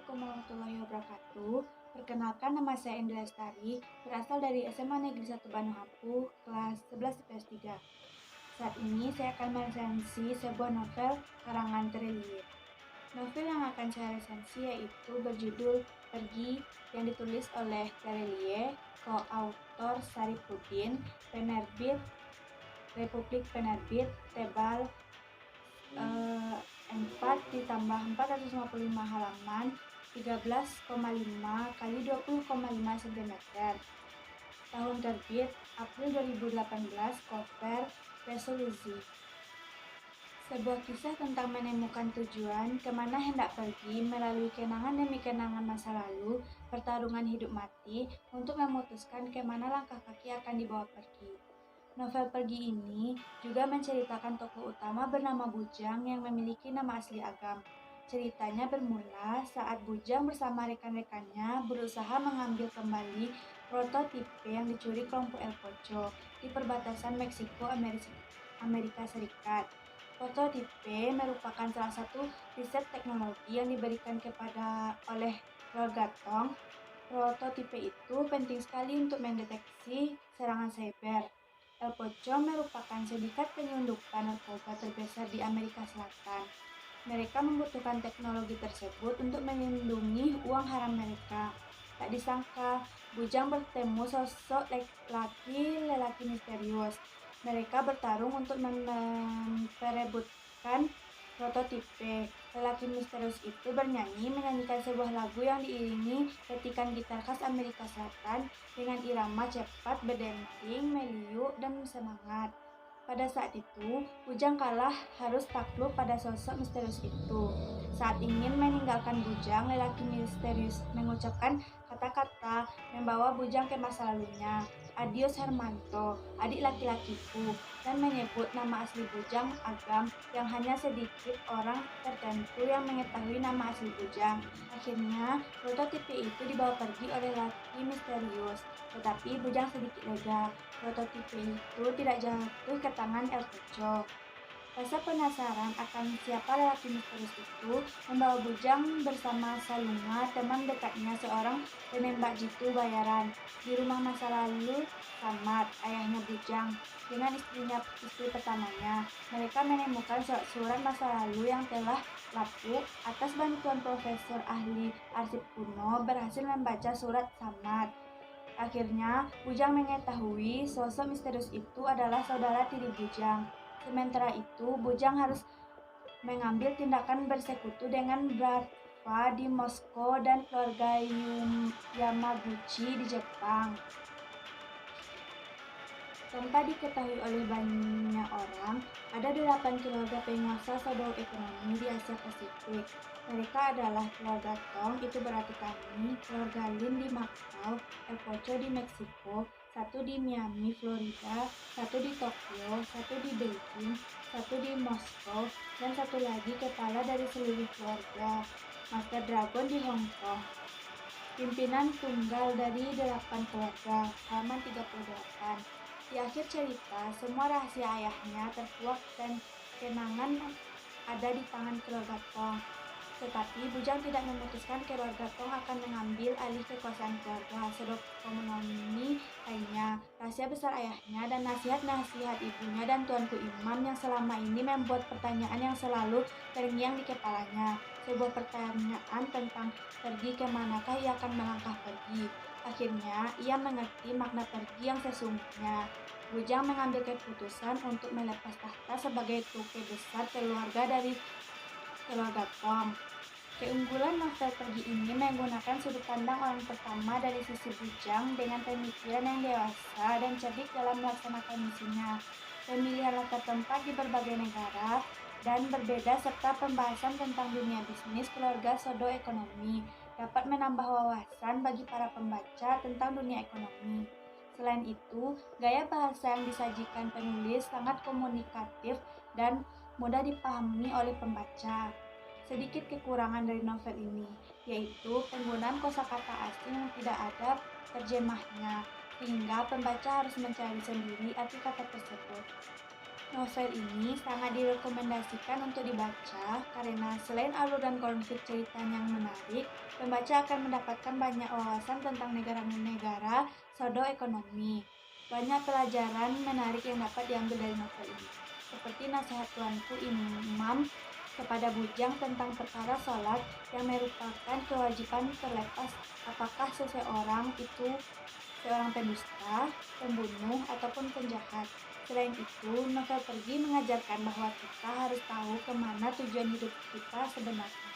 Assalamualaikum warahmatullahi wabarakatuh. Perkenalkan, nama saya Indra Lestari, berasal dari SMA Negeri 1 Bandung Ampuh, kelas 11 IPS 3. Saat ini saya akan meresensi sebuah novel karangan Terelie. Novel yang akan saya resensi yaitu berjudul Pergi, yang ditulis oleh Terelie, co-author Saripudin, penerbit Republik Penerbit, tebal 4 ditambah 455 halaman, 13,5 kali 20,5 cm. Tahun terbit April 2018, cover Resolusi. Sebuah kisah tentang menemukan tujuan, kemana hendak pergi, melalui kenangan demi kenangan masa lalu, pertarungan hidup mati, untuk memutuskan kemana langkah kaki akan dibawa pergi. Novel Pergi ini juga menceritakan tokoh utama bernama Bujang yang memiliki nama asli Agam. Ceritanya bermula saat Bujang bersama rekan-rekannya berusaha mengambil kembali prototipe yang dicuri kelompok El Pocho di perbatasan Meksiko Amerika Serikat. Prototipe merupakan salah satu riset teknologi yang diberikan oleh keluarga Tong. Prototipe itu penting sekali untuk mendeteksi serangan cyber. El Pocho merupakan sindikat penyelundupan narkoba terbesar di Amerika Selatan. Mereka membutuhkan teknologi tersebut untuk melindungi uang haram mereka. Tak disangka, Bujang bertemu sosok lelaki misterius. Mereka bertarung untuk memperebutkan prototipe. Lelaki misterius itu menyanyikan sebuah lagu yang diiringi petikan gitar khas Amerika Selatan dengan irama cepat, berdenting, meliuk, dan semangat. Pada saat itu, Bujang kalah, harus takluk pada sosok misterius itu. Saat ingin meninggalkan Bujang, lelaki misterius mengucapkan kata-kata membawa Bujang ke masa lalunya. Adios Hermanto, adik laki-lakiku, dan menyebut nama asli Bujang Agam, yang hanya sedikit orang tertentu yang mengetahui nama asli Bujang. Akhirnya, prototipe itu dibawa pergi oleh lelaki misterius, tetapi Bujang sedikit lega. Prototipe itu tidak jatuh ke tangan El Pocho. Rasa penasaran akan siapa lelaki misterius itu membawa Bujang bersama Salunga, teman dekatnya, seorang penembak jitu bayaran. Di rumah masa lalu Samad, ayahnya Bujang, dengan istri pertamanya. Mereka menemukan surat-surat masa lalu yang telah lapuk. Atas bantuan profesor ahli arsip kuno, berhasil membaca surat Samad. Akhirnya, Bujang mengetahui sosok misterius itu adalah saudara tiri Bujang. Sementara itu, Bujang harus mengambil tindakan bersekutu dengan Bratva di Moskow dan keluarga Yamaguchi di Jepang. Tanpa diketahui oleh banyak orang, ada 8 keluarga penguasa sodao ekonomi di Asia Pasifik. Mereka adalah keluarga Tong, itu berarti kami, keluarga Lin di Macau, El Pocho di Meksiko, satu di Miami, Florida, satu di Tokyo, satu di Beijing, satu di Moskow, dan satu lagi kepala dari seluruh keluarga, Master Dragon di Hong Kong. Pimpinan tunggal dari 8 keluarga, halaman 38. Di akhir cerita, semua rahasia ayahnya terkuak dan kenangan ada di tangan keluarga Tong. Tetapi Bujang tidak memutuskan keluarga Tong akan mengambil alih kekuasaan keluarga sodok ekonomi lainnya. Rahasia besar ayahnya dan nasihat-nasihat ibunya dan tuanku Imam yang selama ini membuat pertanyaan yang selalu terngiang di kepalanya. Sebuah pertanyaan tentang pergi kemanakah ia akan melangkah pergi. Akhirnya, ia mengerti makna pergi yang sesungguhnya. Bujang mengambil keputusan untuk melepas tahta sebagai tukang besar keluarga dari keluarga Tong. Keunggulan novel Pergi ini menggunakan sudut pandang orang pertama dari sisi Bujang dengan pemikiran yang dewasa dan cerdik dalam melaksanakan misinya. Pemilihan latar tempat di berbagai negara dan berbeda serta pembahasan tentang dunia bisnis keluarga sodo ekonomi dapat menambah wawasan bagi para pembaca tentang dunia ekonomi. Selain itu, gaya bahasa yang disajikan penulis sangat komunikatif dan mudah dipahami oleh pembaca. Sedikit kekurangan dari novel ini, yaitu penggunaan kosakata asing yang tidak ada terjemahnya, sehingga pembaca harus mencari sendiri arti kata tersebut. Novel ini sangat direkomendasikan untuk dibaca karena selain alur dan konflik ceritanya yang menarik, pembaca akan mendapatkan banyak wawasan tentang negara-negara pseudo-ekonomi. Banyak pelajaran menarik yang dapat diambil dari novel ini, seperti nasihat tuanku Imam kepada bujang tentang perkara sholat yang merupakan kewajiban terlepas apakah seseorang itu seorang pendusta, pembunuh, ataupun penjahat. Selain itu, novel Pergi mengajarkan bahwa kita harus tahu kemana tujuan hidup kita sebenarnya.